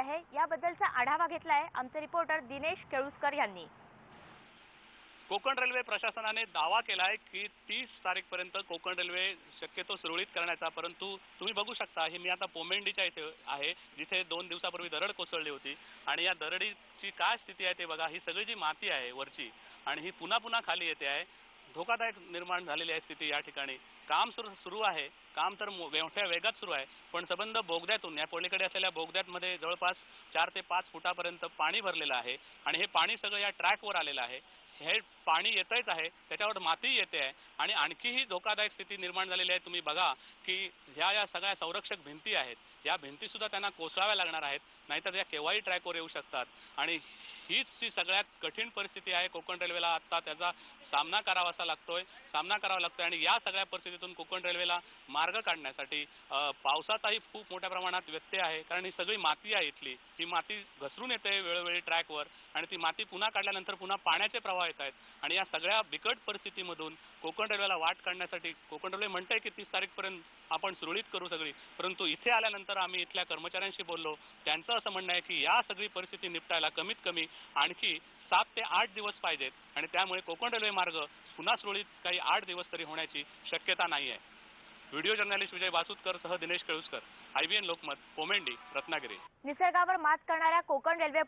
आहे याबद्दलचा आढावा घेतलाय आमचे रिपोर्टर दिनेश केळुसकर यांनी। कोकण रेल्वे प्रशासनाने दावा केला आहे की 30 तारीखपर्यंत कोकण रेल्वे शक्यतो सुरळीत करण्याचा, परंतु तुम्ही बघू शकता हे मी आता पोमेंडीच्या इथे आहे जिथे 2 दिवसापूर्वी दरड कोसळली होती आणि या दरडीची काय स्थिती आहे ते बघा। ही सगळी जी माती आहे वरची आणि ही पुन्हा पुन्हा खाली येते आहे। धोकादायक निर्माण झालेली आहे स्थिती या ठिकाणी। काम सुरू आहे, काम तर मोठ्या वेगात सुरू आहे, पण संबंध बोगद्यातून या पलीकडे असलेल्या बोगद्यामध्ये जवळपास 4 ते 5 फुटापर्यंत पाणी भरलेलं आहे आणि हे पाणी सगळं या ट्रॅकवर आलेलं आहे। हे पाणी येतच आहे, त्याच्यावर माती येते आहे आणि आणखीही धोकादायक स्थिती निर्माण झालेली आहे। तुम्ही बघा की ह्या सगळ्या संरक्षक भिंती आहेत, या भिंती सुद्धा त्यांना कोसळाव्या लागणार आहेत, नाहीतर या केव्हाही ट्रॅकवर येऊ शकतात आणि हीच ती सगळ्यात कठीण परिस्थिती आहे। कोकण रेल्वेला आता त्याचा सामना करावा लागतोय आणि या सगळ्या परिस्थितीतून कोकण रेल्वेला मार्ग काढण्यासाठी पावसाचाही खूप मोठ्या प्रमाणात व्यत्यय आहे, कारण ही सगळी माती आहे इथली, ही माती घसरून येते वेळोवेळी ट्रॅकवर आणि ती माती पुन्हा काढल्यानंतर पुन्हा पाण्याचे प्रवाह येत आहेत आणि या सगळ्या बिकट परिस्थितीमधून कोकण रेल्वेला वाट काढण्यासाठी कोकण रेल्वे म्हणते की 30 तारीखपर्यंत आपण सुरळीत करू सगळी, परंतु इथे आल्यानंतर आम्ही इथल्या कर्मचाऱ्यांशी बोललो, त्यांचं असं म्हणणं आहे की या सगळी परिस्थिती निपटायला कमीत कमी आणखी 7 ते 8 दिवस पाहिजेत आणि त्यामुळे कोकण रेल्वे मार्ग पुन्हा सुरळीत काही 8 दिवस तरी होण्याची शक्यता नाही आहे। व्हिडिओ जर्नलिस्ट विजय वासुदकर सह दिनेश केळुसकर, IBN लोकमत, पोमेंडी, रत्नागिरी। निसर्गावर मात करणाऱ्या कोकण रेल्वे